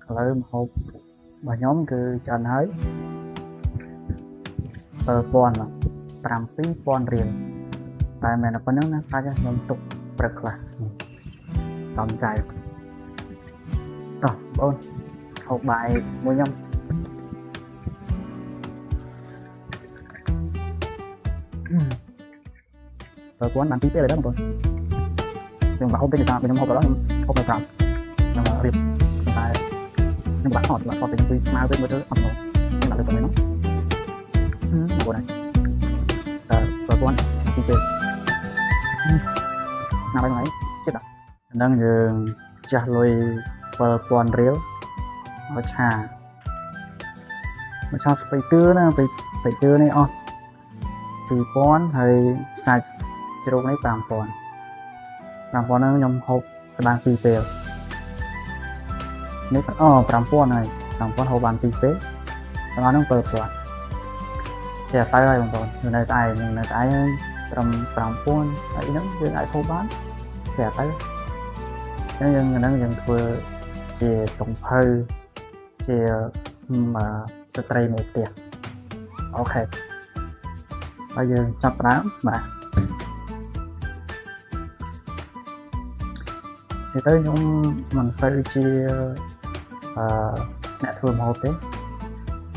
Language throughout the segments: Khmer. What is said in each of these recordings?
ឥឡូវម្ហូបរបស់ខ្ញុំគឺច្រើនហើយ7000 7000 រៀលតែមិនតែប៉ុណ្្នឹងណាសាច់ខ្ញុំទុកព្រឹកខ្លះសំចៃតោះបងអូនហូបបាយមួយខ្ញុំ7000បាន2ពេលហើយបងប្អូនខ្ញុំមកហូបពេលតាមខ្ញុំហូបដល់ខ្ញុំហូបទៅតាមខ្ញុំរៀបតែខ្ញុំបាក់ថតទៅពីស្មៅទៅមើលទៅអត់មកខ្ញុំដាក់ទៅទៅហ្នឹងបងប្អូនតែ7000 2ពេលណាស់ហើយចិត្តហ្នឹងយើងចាស់លុយ7000 រៀលឲ្យឆាមកឆាស្ពៃទឿណាស្ពៃទឿនេះអស់2000ហើយសាច់ជ្រូកនេះ5000ហ្នឹងខ្ញុំហូបក្តាំង2ពេលនេះ5000ហើយ5000ហូបបាន2ពេលទាំងអស់ហ្នឹង7000ចេះទៅហើយបងប្អូននៅតែត្រឹម5000ហើយហ្នឹងយើងអាចហូបបានចេះទៅយើងធ្វើជាចុងភៅជាស្ត្រីមេផ្ទះអូខេហើយយើងចាប់ផ្ដើមបាទទៅខ្ញុំមិនសូវជាអ្នកធ្វើម្ហូបទេ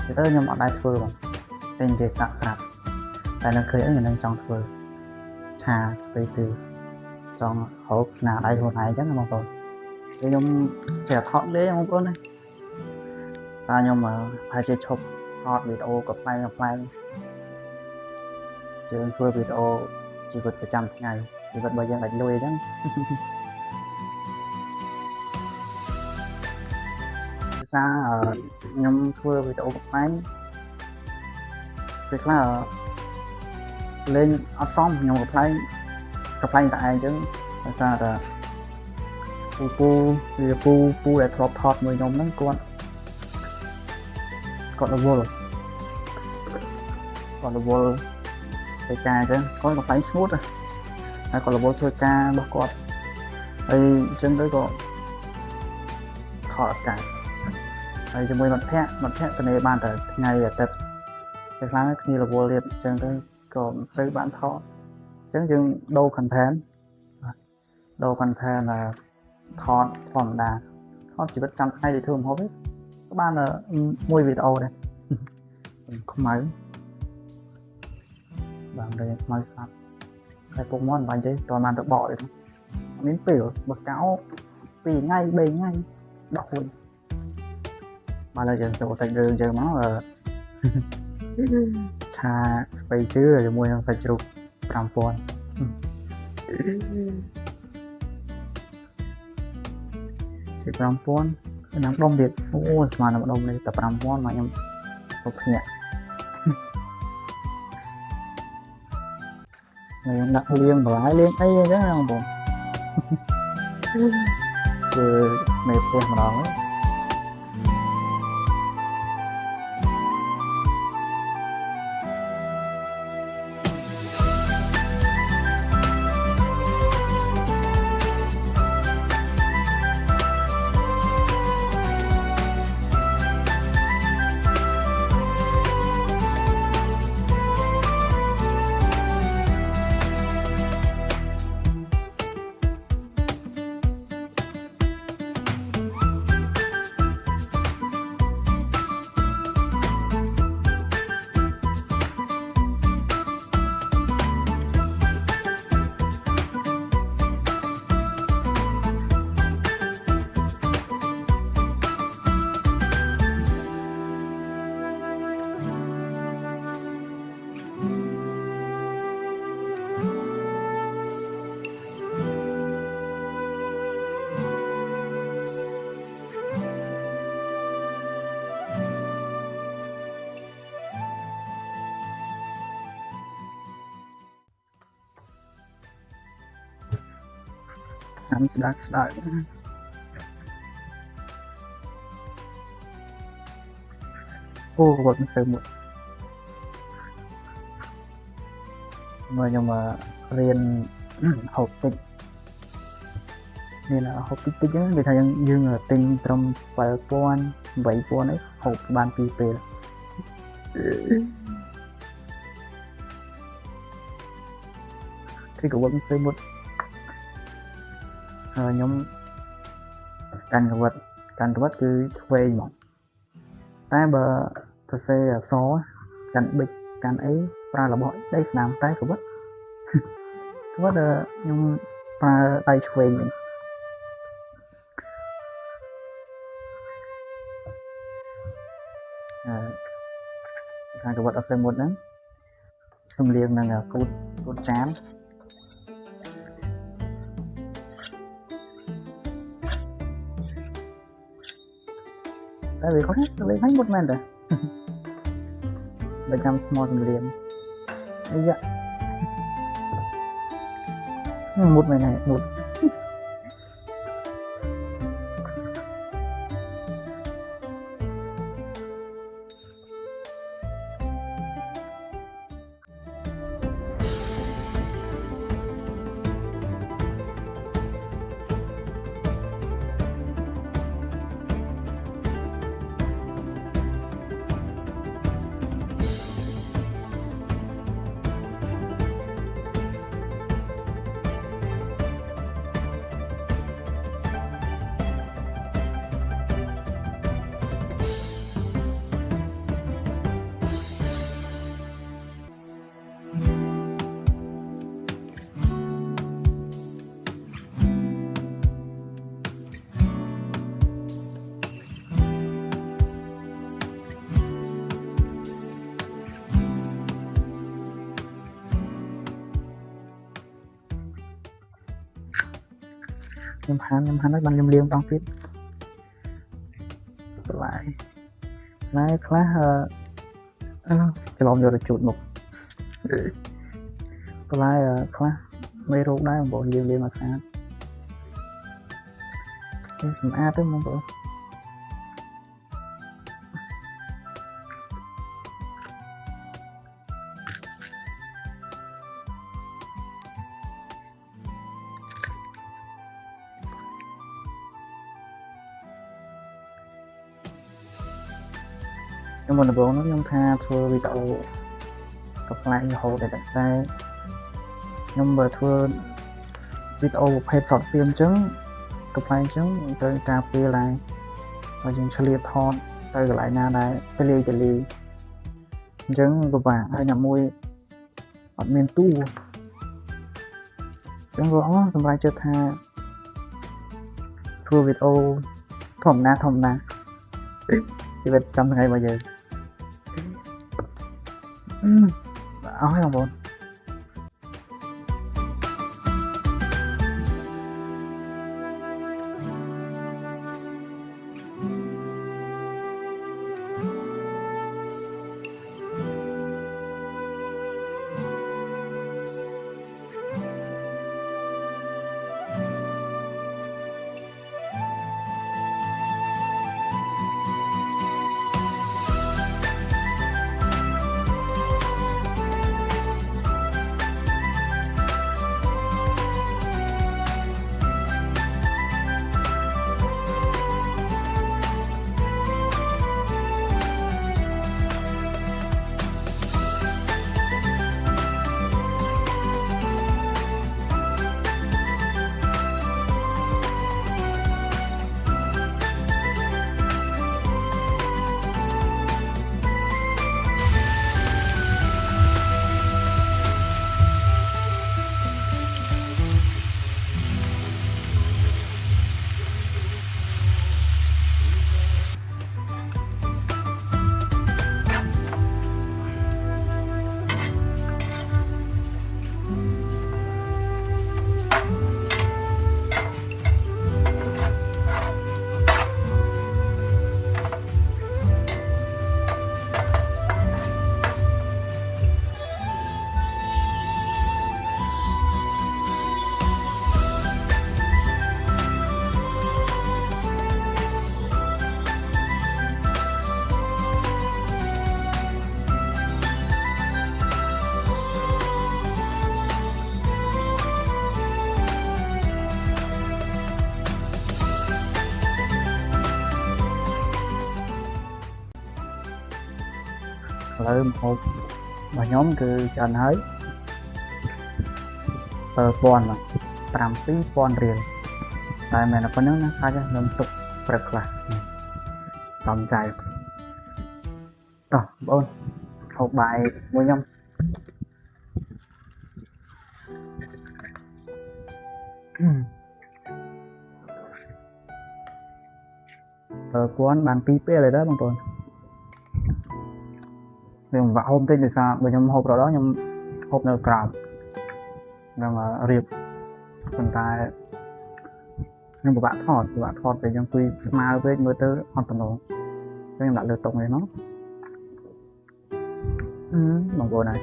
ទៅខ្ញុំអត់ដែរធ្វើបងតែនិយាយស្រាប់តែនៅឃើញខ្ញុំចង់ធ្វើឆាស្ពៃទឿចង់ហូបស្នាដៃខ្លួនឯងអញ្ចឹងបងប្អូនខ្ញុំចេះថតលេងបងប្អូនណាសារខ្ញុំហើយជាឈប់ថតវីដេអូក៏ផ្លែងយើងធ្វើវីដេអូជីវិតប្រចាំថ្ងៃជីវិតរបស់យើងដាច់លុយអញ្ចឹងសារខ្ញុំធ្វើវីដេអូកំ pl ែងពេលខ្លះលេងអត់សមខ្ញុំកំ pl ែងតែឯងអញ្ចឹងដោយសារតែពូដែលធ្លាប់ថតមួយខ្ញុំហ្នឹងគាត់រវល់ធ្វើការអញ្ចឹងគាត់កំ pl ែងស្ងួតហើយគាត់រវល់ធ្វើការរបស់គាត់ហើយអញ្ចឹងទៅក៏ថតអត់កើតហើយជាមួយមិត្តភ័ក្តិទៅបានតែថ្ងៃអាទិត្យពេលខ្លះគ្នារវល់ទៀតអញ្ចឹងទៅក៏មិនសូវបានថតអញ្ចឹងយើងដូរ content ថតធម្មតាថតជីវិតកម្មថ្ងៃដែលធ្វើម្ហូបហ្នឹងក៏បានមួយវីដេអូដែរខ្មៅបានតែខ្មៅសាប់ហើយពុកមកបាញ់ទេតើបានទៅបកទេមានពេលបើកោ2ថ្ងៃ3ថ្ងៃដកវិញមកលើយើងចូលសាច់រឿងយើងមកឆាស្ពៃទឿជាមួយនឹងសាច់ជ្រូក5000ជា5000ឆ្នាំដុំទៀតអូស្មើនឹងដុំនេះតែ5000មកខ្ញុំទៅភ្ញាក់ខ្ញុំដាក់លៀងបន្លែលៀងអីអញ្ចឹងបងប្អូនគឺមេផ្ទះម្ដងស្ដាច់អូគាត់មិនសូវមួយមកខ្ញុំរៀនហូបតិច nên là hộp tích tích vì thay dương ở tinh trong 7,000 ấy hộp ban pi pê thì của vẫn xây một nhóm can cái vật cứ về mà ta bờ thật xe xó can bịch can ấy ra là bọn đây làm tay của vật vật nhưng ta tay về mình cái vật ở xe một đó xung liên là cột chán tại vì có hết lấy hết một màn rồi bây giờ mò xung liên ấy dạ một màn này một nhâm hắn nói bằng nhâm liêng tăng phít lại class cái lòng rồi chuột một lại class mấy rốt đấy một bộ liêng mà sáng cái sầm a tới một bộ nhưng mà nó nhóm tha thua video gặp lại hồ để đặt tay nhưng mà thua video hay sọt phim chứng gặp lại chứng tới cà phê lại và những chơi liệt thon tới lại na này tới li chứng của bạn hay nằm môi ở miền tu chứng rõ xong lại chưa tha thua video thòng na chỉ biết trong ngày bao giờ áo hay không bọn លើម្ហូបរបស់ខ្ញុំគឺច្រើនហើយ7000 7000 រៀលតែមែនតែប៉ុណ្្នឹងណាសាច់ខ្ញុំទុកព្រឹកខ្លះសំចៃតោះបងប្អូនហូបបាយមួយខ្ញុំ1000បាន2ពេលហើយដែរបងប្អូនខ្ញុំវាក់ហូបតិចដោយសារបើខ្ញុំហូបរហូតខ្ញុំហូបនៅក្រៅនឹងរៀបប៉ុន្តែខ្ញុំពិបាកថតពេលខ្ញុំអង្គុយស្មើពេកមើលទៅអត់តំណងខ្ញុំដាក់លើតុនេះហ្នឹងបងប្អូនហើយ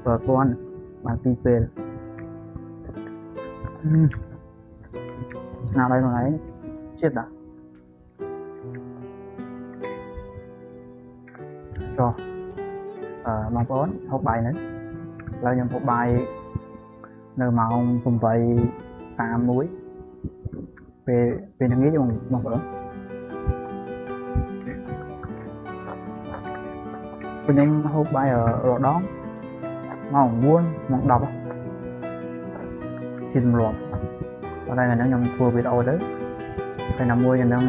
1000បាន2ពេលស្នាដៃខ្លួនឯងជាតិចុះបងប្អូនហូបបាយនេះឥឡូវខ្ញុំហូបបាយនៅម៉ោង 8:31 ពេលល្ងាចបងប្អូនខ្ញុំហូបបាយរដងម៉ោង 9 ម៉ោង 10 ជាទម្លាប់ប៉ុន្តែថ្ងៃហ្នឹងខ្ញុំធ្វើវីដេអូទៅថ្ងៃណាមួយខ្ញុំ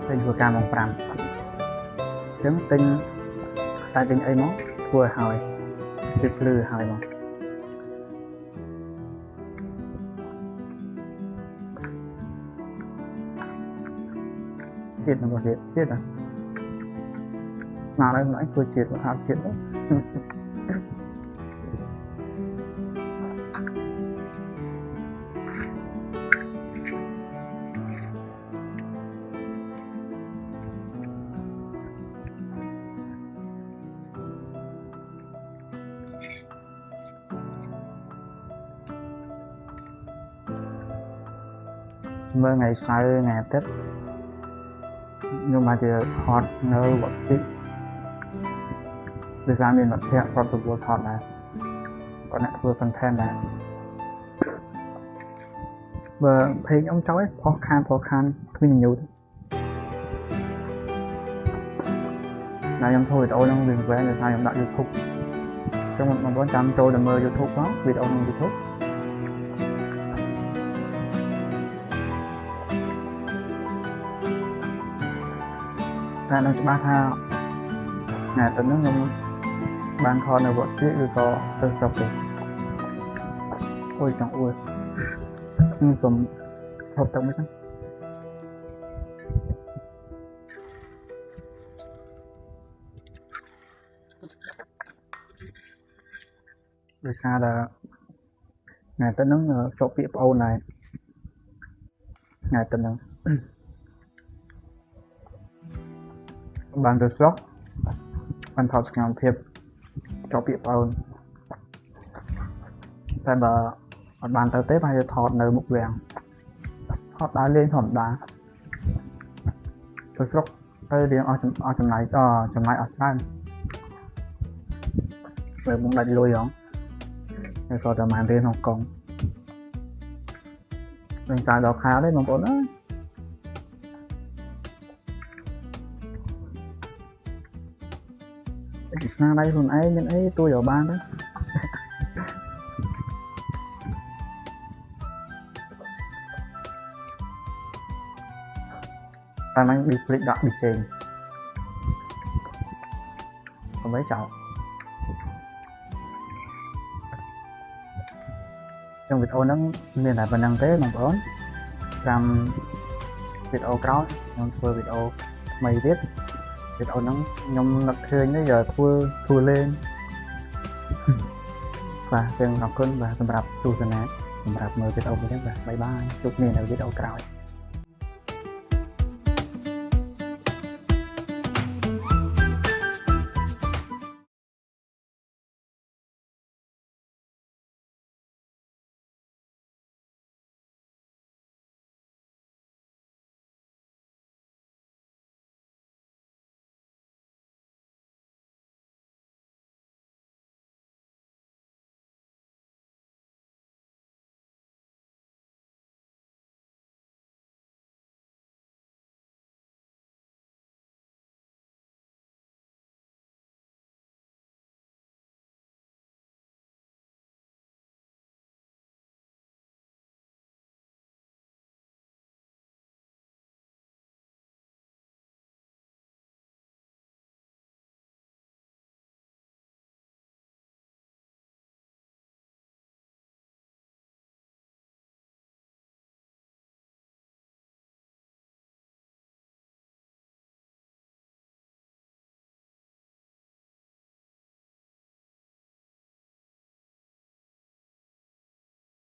ទិញធ្វើការម៉ោង 5 អញ្ចឹងទិញខ្សែទិញអីមកធ្វើឲ្យហើយគឺភ្លឺហើយមកជាតិរបស់ជាតិណាស្នាដៃខ្លួនឯងធ្វើជាតិមកហាត់ជាតិមើលថ្ងៃសៅរ៍ថ្ងៃអាទិត្យខ្ញុំមកជាហត់នៅវត្តស្ទីដោយសារមានមិត្តភ័ក្តិគាត់ទៅធ្វើថតដែរគាត់អ្នកធ្វើ content ដែរបើ page ខ្ញុំចោលឯងផុសខានគ្មានញូតណាខ្ញុំធ្វើវីដេអូហ្នឹងវាវែងដោយសារខ្ញុំដាក់ YouTube អញ្ចឹងបងប្អូនចាំចូលទៅមើល YouTube ផងវីដេអូក្នុង YouTubeតែនឹងច្បាស់ថាថ្ងៃទៅហ្នឹងខ្ញុំបានខលនៅវត្តទៀតឬក៏ទៅស្រុកទេអូយចង់អួយខ្ញុំសុំហូបទឹកមួយសិនដោយសារតែថ្ងៃទៅហ្នឹងជាប់ពាក្យប្អូនដែរថ្ងៃទៅហ្នឹងបានទៅស្រុកបានថតសកម្មភាពជាប់ពាក្យប្អូនតែបើអត់បានទៅទេបានទៅថតនៅមុខវាំងថតដើរលេងធម្មតាទៅស្រុកទៅរៀងអស់ចំណាយអស់ច្រើនពេលមកដាច់លុយហងហើយសតតែបានរៀនហុងកុងនឹងតែដល់ខែទេបងប្អូនអើយស្នាដៃខ្លួនឯងមានអីទួយកបានទៅតែមិនប៊ីព្រិកដាក់ប៊ីចេងកុំឲ្យចោលtrong videoហ្នឹងមានតែប៉ុណ្្នឹងទេបងប្អូនចាំវីដេអូក្រោយខ្ញុំធ្វើវីដេអូថ្មីទៀតវីដេអូហ្នឹងខ្ញុំនឹកឃើញទៅយកធ្វើលេងបាទអញ្ចឹងអរគុណបាទសម្រាប់ទស្សនាសម្រាប់មើលវីដេអូនេះបាទបាយបាយជួបគ្នានៅវីដេអូក្រោយ